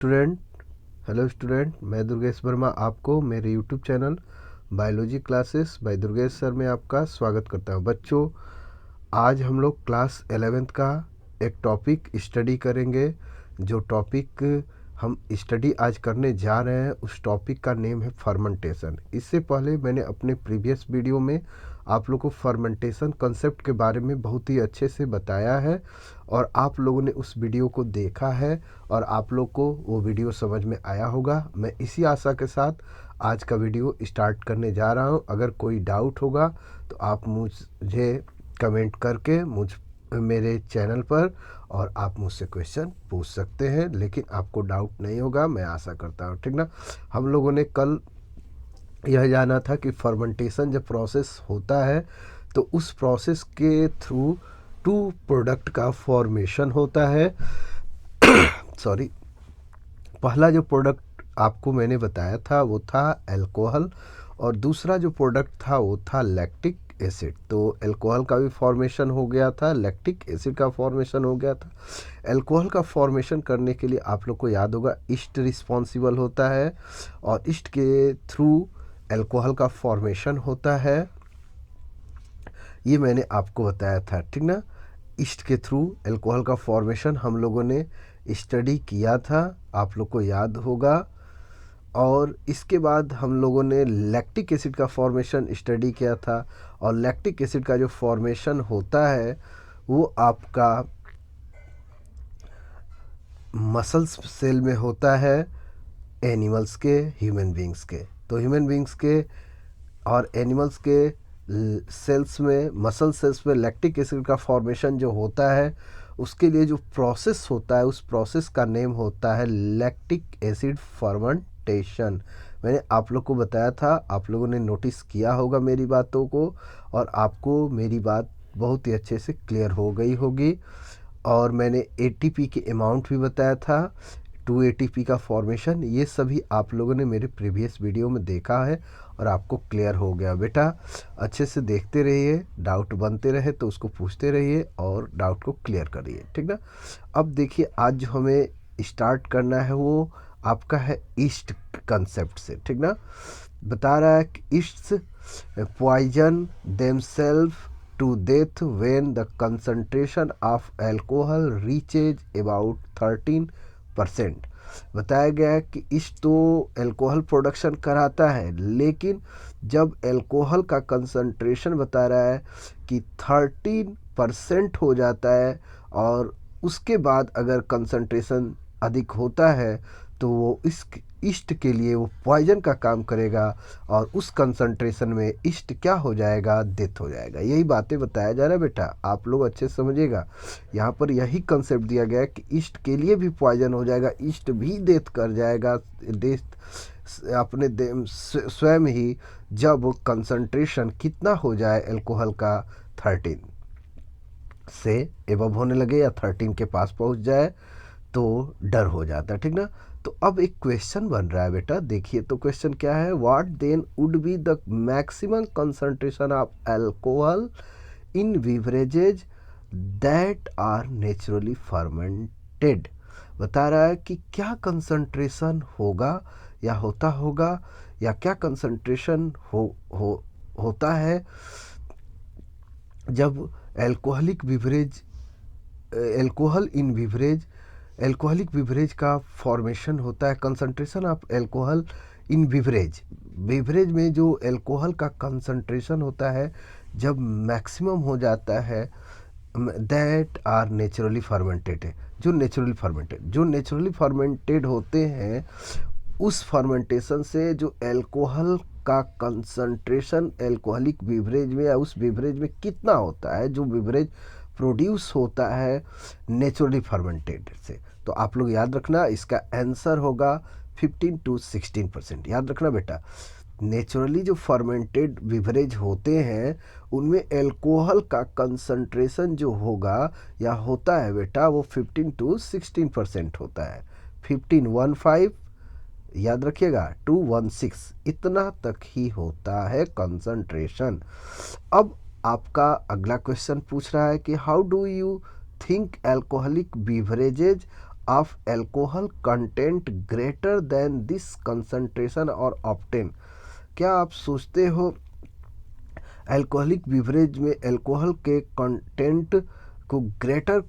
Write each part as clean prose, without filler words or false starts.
Student hello student, मैं दुर्गेश वर्मा आपको मेरे YouTube channel biology classes bye Durgesh sir में आपका स्वागत करता हूं। बच्चों, आज हम लोग क्लास 11th का एक टॉपिक स्टडी करेंगे। जो टॉपिक हम स्टडी आज करने जा रहे हैं उस टॉपिक का नेम है फर्मेंटेशन। इससे पहले मैंने अपने प्रीवियस वीडियो में आप लोग को फर्मेंटेशन कंसेप्ट के बारे में बहुत ही अच्छे से बताया है और आप लोगों ने उस वीडियो को देखा है और आप लोग को वो वीडियो समझ में आया होगा। मैं इसी आशा के साथ आज का वीडियो स्टार्ट करने जा रहा हूँ। अगर कोई डाउट होगा तो आप मुझे कमेंट करके मेरे चैनल पर और आप मुझसे क्वेश्चन पूछ सकते हैं, लेकिन आपको डाउट नहीं होगा, मैं आशा करता हूँ। ठीक ना। हम लोगों ने कल यह जाना था कि फर्मेंटेशन जब प्रोसेस होता है तो उस प्रोसेस के थ्रू टू प्रोडक्ट का फॉर्मेशन होता है। सॉरी, पहला जो प्रोडक्ट आपको मैंने बताया था वो था अल्कोहल और दूसरा जो प्रोडक्ट था वो था लैक्टिक एसिड। तो अल्कोहल का भी फॉर्मेशन हो गया था, लैक्टिक एसिड का फॉर्मेशन हो गया था। अल्कोहल का फॉर्मेशन करने के लिए आप लोग को याद होगा ईस्ट रिस्पॉन्सिबल होता है और ईस्ट के थ्रू अल्कोहल का फॉर्मेशन होता है। ये मैंने आपको बताया था, ठीक ना। ईस्ट के थ्रू अल्कोहल का फॉर्मेशन हम लोगों ने स्टडी किया था, आप लोग को याद होगा। और इसके बाद हम लोगों ने लैक्टिक एसिड का फॉर्मेशन स्टडी किया था और लैक्टिक एसिड का जो फॉर्मेशन होता है वो आपका मसल्स सेल में होता है, एनिमल्स के, ह्यूमन बींग्स के। तो ह्यूमन बींग्स के और एनिमल्स के सेल्स में, मसल सेल्स में लैक्टिक एसिड का फॉर्मेशन जो होता है उसके लिए जो प्रोसेस होता है उस प्रोसेस का नेम होता है लैक्टिक एसिड फर्मेंटेशन। मैंने आप लोग को बताया था, आप लोगों ने नोटिस किया होगा मेरी बातों को और आपको मेरी बात बहुत ही अच्छे से क्लियर हो गई होगी। और मैंने एटीपी के अमाउंट भी बताया था, 2 एटीपी का फॉर्मेशन, ये सभी आप लोगों ने मेरे प्रीवियस वीडियो में देखा है और आपको क्लियर हो गया। बेटा अच्छे से देखते रहिए, डाउट बनते रहे तो उसको पूछते रहिए और डाउट को क्लियर करिए, ठीक ना। अब देखिए, आज जो हमें स्टार्ट करना है वो आपका है ईस्ट कंसेप्ट से, ठीक ना। बता रहा है कि yeast poison themselves to death when the concentration of alcohol reaches about 13%। बताया गया है कि ईस्ट तो अल्कोहल प्रोडक्शन कराता है, लेकिन जब अल्कोहल का कंसंट्रेशन बता रहा है कि 13% हो जाता है और उसके बाद अगर कंसंट्रेशन अधिक होता है तो वो इस ईस्ट के लिए वो पॉइजन का काम करेगा और उस कंसंट्रेशन में ईस्ट क्या हो जाएगा, डेथ हो जाएगा। यही बातें बताया जा रहा है बेटा, आप लोग अच्छे से समझिएगा। यहाँ पर यही कंसेप्ट दिया गया है कि ईस्ट के लिए भी पॉइजन हो जाएगा, ईस्ट भी डेथ कर जाएगा, डेथ अपने स्वयं ही, जब कंसंट्रेशन कितना हो जाए अल्कोहल का 13 से एबव होने लगे या 13 के पास पहुँच जाए तो डर हो जाता है, ठीक ना। तो अब एक क्वेश्चन बन रहा है बेटा, देखिए तो क्वेश्चन क्या है, what then would be the maximum concentration of alcohol in beverages that are naturally fermented. बता रहा है कि क्या कंसंट्रेशन होगा या होता होगा या क्या कंसंट्रेशन होता है जब alcoholic beverage, alcohol in beverage, alcoholic beverage का फॉर्मेशन होता है। Concentration of alcohol in beverage, beverage में जो एल्कोहल का कंसंट्रेशन होता है जब मैक्सिमम हो जाता है, दैट आर नेचुरली फर्मेंटेड है, जो नेचुरली फर्मेंटेड होते हैं उस फर्मेंटेशन से जो एल्कोहल का कंसंट्रेशन एल्कोहलिक बिवरेज में या उस बिवरेज में कितना होता है, जो बिवरेज प्रोड्यूस होता है नेचुरली फर्मेंटेड से। तो आप लोग याद रखना, इसका आंसर होगा 15 to 16%। याद रखना बेटा, नेचुरली जो फर्मेंटेड बिवरेज होते हैं उनमें एल्कोहल का कंसंट्रेशन जो होगा या होता है बेटा वो 15 to 16% होता है। 15 याद रखिएगा, 216 इतना तक ही होता है कंसंट्रेशन। अब आपका अगला क्वेश्चन पूछ रहा है कि how do you think alcoholic बिवरेजेज of alcohol content greater than this concentration और ऑप्टेन। क्या आप सोचते हो अल्कोहलिक बिवरेज में अल्कोहल के कंटेंट को ग्रेटर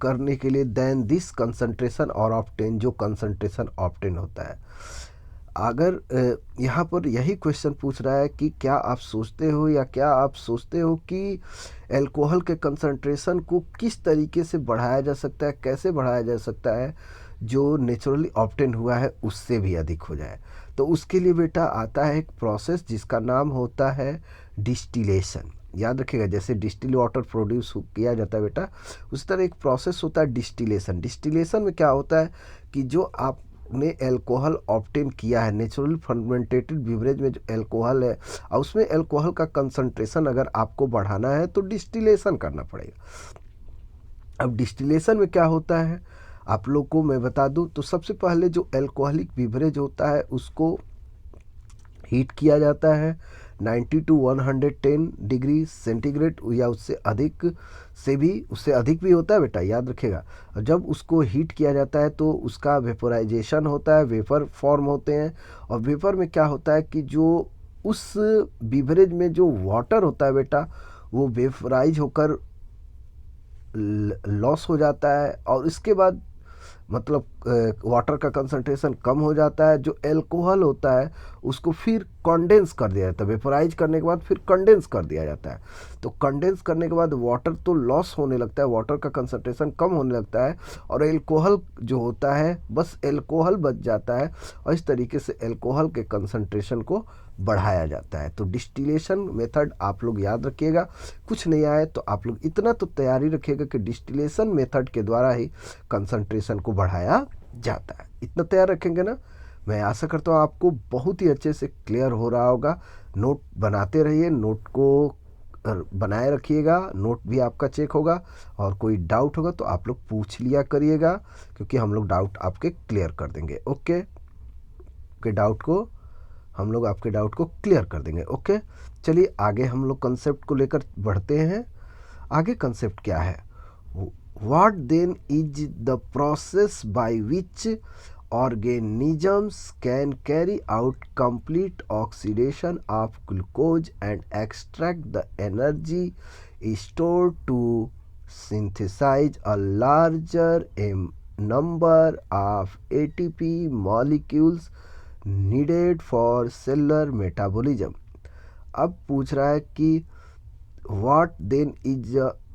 करने के लिए देन दिस कंसंट्रेशन और ऑप्टेन, जो कंसंट्रेशन ऑप्टेन होता है। अगर यहाँ पर यही क्वेश्चन पूछ रहा है कि क्या आप सोचते हो या क्या आप सोचते हो कि अल्कोहल के कंसंट्रेशन को किस तरीके से बढ़ाया जा सकता है, कैसे बढ़ाया जा सकता है जो नेचुरली ऑब्टेन हुआ है उससे भी अधिक हो जाए। तो उसके लिए बेटा आता है एक प्रोसेस जिसका नाम होता है डिस्टिलेशन। याद रखिएगा, जैसे डिस्टिल वाटर प्रोड्यूस किया जाता है बेटा, उस तरह एक प्रोसेस होता है डिस्टिलेशन। डिस्टिलेशन में क्या होता है कि जो आपने अल्कोहल ऑब्टेन किया है नेचुरली फर्मेंटेटेड बिवरेज में जो अल्कोहल है, और उसमें अल्कोहल का कंसंट्रेशन अगर आपको बढ़ाना है तो डिस्टिलेशन करना पड़ेगा। अब डिस्टिलेशन में क्या होता है आप लोग को मैं बता दूं, तो सबसे पहले जो अल्कोहलिक बिवरेज होता है उसको हीट किया जाता है 90 टू 110 डिग्री सेंटीग्रेड या उससे अधिक उससे अधिक भी होता है बेटा, याद रखिएगा। जब उसको हीट किया जाता है तो उसका वेपोराइजेशन होता है, वेपर फॉर्म होते हैं। और वेपर में क्या होता है कि जो उस बिवरेज में जो वाटर होता है बेटा वो वेपराइज होकर लॉस हो जाता है, और इसके बाद मतलब वाटर का कंसंट्रेशन कम हो जाता है। जो अल्कोहल होता है उसको फिर कंडेंस कर दिया जाता है, वेपोराइज करने के बाद फिर कंडेंस कर दिया जाता है। तो कंडेंस करने के बाद वाटर तो लॉस होने लगता है, वाटर का कंसंट्रेशन कम होने लगता है, और अल्कोहल जो होता है बस अल्कोहल बच जाता है, और इस तरीके से अल्कोहल के कंसंट्रेशन को बढ़ाया जाता है। तो डिस्टिलेशन मेथड आप लोग याद रखिएगा, कुछ नहीं आए तो आप लोग इतना तो तैयारी रखिएगा कि डिस्टिलेशन मेथड के द्वारा ही कंसंट्रेशन को बढ़ाया जाता है। इतना तैयार रखेंगे ना, मैं आशा करता हूँ आपको बहुत ही अच्छे से क्लियर हो रहा होगा। नोट बनाते रहिए, नोट को बनाए रखिएगा, नोट भी आपका चेक होगा, और कोई डाउट होगा तो आप लोग पूछ लिया करिएगा, क्योंकि हम लोग डाउट आपके क्लियर कर देंगे। ओके, हम लोग आपके डाउट को क्लियर कर देंगे। ओके, चलिए आगे हम लोग कंसेप्ट को लेकर बढ़ते हैं। आगे कंसेप्ट क्या है, what then is the process by which organisms can carry out complete oxidation of glucose and extract the energy stored to synthesize a larger number of ATP molecules needed for cellular metabolism। अब पूछ रहा है कि what then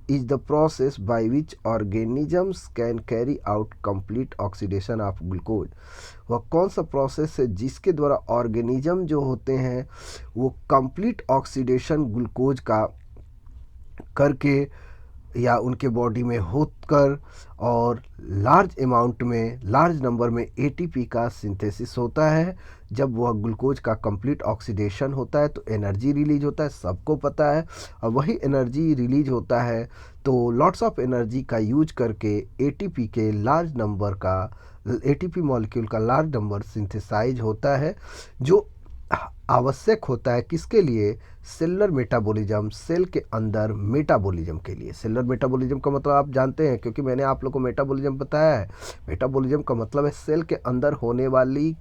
is the process by which organisms can carry out complete oxidation of glucose। वह कौन सा process है जिसके द्वारा ऑर्गेनिज्म जो होते हैं वो कंप्लीट ऑक्सीडेशन ग्लूकोज का करके या उनके बॉडी में होकर और लार्ज अमाउंट में लार्ज नंबर में एटीपी का सिंथेसिस होता है। जब वह ग्लूकोज का कंप्लीट ऑक्सीडेशन होता है तो एनर्जी रिलीज होता है, सबको पता है। और वही एनर्जी रिलीज होता है तो लॉट्स ऑफ एनर्जी का यूज करके एटीपी के लार्ज नंबर का एटीपी मॉलिक्यूल का लार्ज नंबर सिंथेसाइज होता है, जो आवश्यक होता है किसके लिए, सेलुलर मेटाबॉलिज्म, सेल के अंदर मेटाबॉलिज्म के लिए। सेलुलर मेटाबॉलिज्म का मतलब आप जानते हैं, क्योंकि मैंने आप लोगों को मेटाबॉलिज्म बताया है। मेटाबॉलिज्म का मतलब है सेल के अंदर होने वाली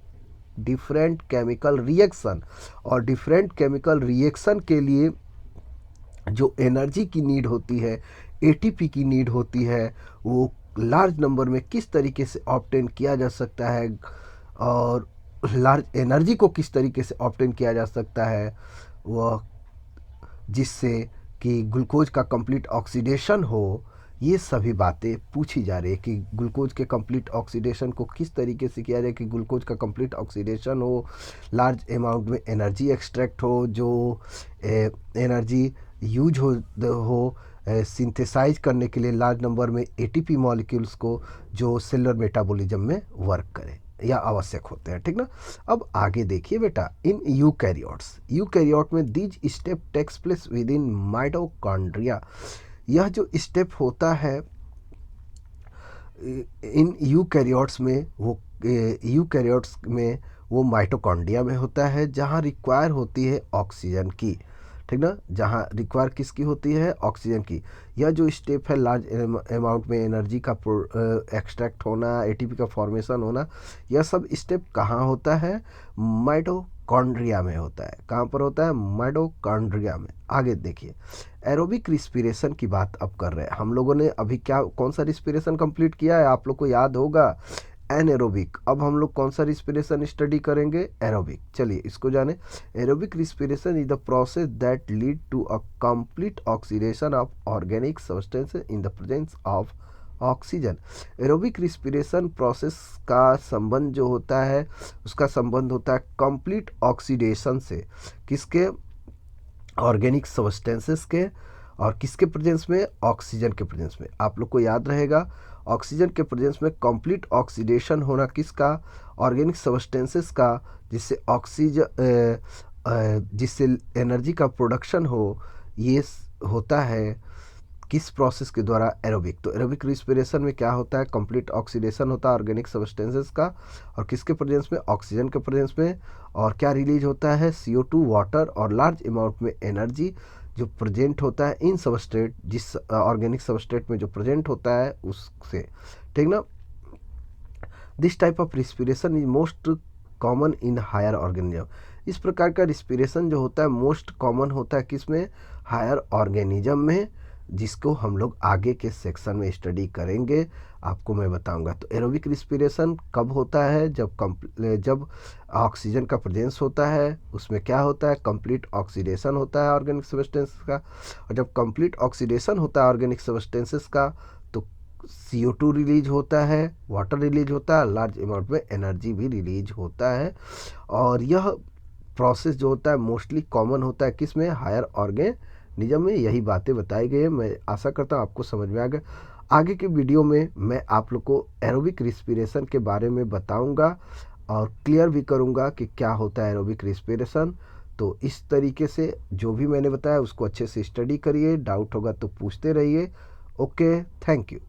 डिफरेंट केमिकल रिएक्शन, और डिफरेंट केमिकल रिएक्शन के लिए जो एनर्जी की नीड होती है, एटीपी की नीड होती है, वो लार्ज नंबर में किस तरीके से ऑब्टेन किया जा सकता है, और लार्ज एनर्जी को किस तरीके से ऑब्टेन किया जा सकता है, वह जिससे कि ग्लूकोज का कंप्लीट ऑक्सीडेशन हो। ये सभी बातें पूछी जा रही है कि ग्लूकोज के कंप्लीट ऑक्सीडेशन को किस तरीके से किया जाए कि ग्लूकोज का कंप्लीट ऑक्सीडेशन हो, लार्ज अमाउंट में एनर्जी एक्सट्रैक्ट हो, जो एनर्जी यूज हो सिंथेसाइज करने के लिए लार्ज नंबर में एटीपी मॉलिक्यूल्स को, जो सेलुलर मेटाबॉलिज्म में वर्क करें या आवश्यक होते हैं। ठीक ना। अब आगे देखिए बेटा, इन यूकैरियोट में these step takes place within mitochondria. यह जो स्टेप होता है इन यूकैरियोट्स में वो माइटोकॉन्ड्रिया में होता है, जहाँ रिक्वायर होती है ऑक्सीजन की। ठीक ना, जहाँ रिक्वायर किसकी होती है, ऑक्सीजन की। यह जो स्टेप है लार्ज अमाउंट में एनर्जी का एक्सट्रैक्ट होना, एटीपी का फॉर्मेशन होना, यह सब स्टेप कहाँ होता है, माइटोकॉन्ड्रिया में होता है। कहाँ पर होता है, माइटोकॉन्ड्रिया में। आगे देखिए, एरोबिक रिस्पिरेशन की बात अब कर रहे हैं हम लोगों ने। अभी क्या कौन सा रिस्पिरेशन कंप्लीट किया है, आप लोग को याद होगा, एनएरोबिक। अब हम लोग कौन सा रिस्पिरेशन स्टडी करेंगे, एरोबिक। चलिए इसको जाने। Aerobic respiration is the process that lead to a complete oxidation of organic substances in the presence of oxygen. Aerobic respiration process का संबंध जो होता है, उसका संबंध होता है कंप्लीट ऑक्सीडेशन से। किसके, ऑर्गेनिक सब्सटेंसेस के, और किसके प्रेजेंस में, ऑक्सीजन के प्रेजेंस में। आप लोग को याद रहेगा, ऑक्सीजन के प्रेजेंस में कंप्लीट ऑक्सीडेशन होना किसका, ऑर्गेनिक सब्सटेंसेस का, जिससे ऑक्सीजन जिससे एनर्जी का प्रोडक्शन हो, ये होता है किस प्रोसेस के द्वारा, एरोबिक। तो एरोबिक रिस्पिरेशन में क्या होता है, कंप्लीट ऑक्सीडेशन होता है ऑर्गेनिक सब्सटेंसेस का, और किसके प्रेजेंस में, ऑक्सीजन के प्रेजेंस में। और क्या रिलीज होता है, CO2, वाटर और लार्ज अमाउंट में एनर्जी जो प्रेजेंट होता है इन सबस्ट्रेट, जिस ऑर्गेनिक सबस्ट्रेट में जो प्रेजेंट होता है उससे, ठीक ना। This type of respiration is most common in higher organism. इस प्रकार का रिस्पिरेशन जो होता है मोस्ट कॉमन होता है किसमें, हायर ऑर्गेनिज्म में, जिसको हम लोग आगे के सेक्शन में स्टडी करेंगे, आपको मैं बताऊंगा। तो एरोबिक रिस्पिरेशन कब होता है, जब ऑक्सीजन का प्रेजेंस होता है, उसमें क्या होता है, कंप्लीट ऑक्सीडेशन होता है ऑर्गेनिक सब्सटेंसेस का। और जब कंप्लीट ऑक्सीडेशन होता है ऑर्गेनिक सब्सटेंसेस का, तो CO2 रिलीज होता है, वाटर रिलीज होता है, लार्ज अमाउंट में एनर्जी भी रिलीज होता है। और यह प्रोसेस जो होता है मोस्टली कॉमन होता है किस में, हायर ऑर्गेनिज्म में। यही बातें बताई गई है, मैं आशा करता हूँ आपको समझ में आ गया। आगे के वीडियो में मैं आप लोग को एरोबिक रिस्पिरेशन के बारे में बताऊंगा और क्लियर भी करूंगा कि क्या होता है एरोबिक रिस्पिरेशन। तो इस तरीके से जो भी मैंने बताया उसको अच्छे से स्टडी करिए, डाउट होगा तो पूछते रहिए। Okay, thank you.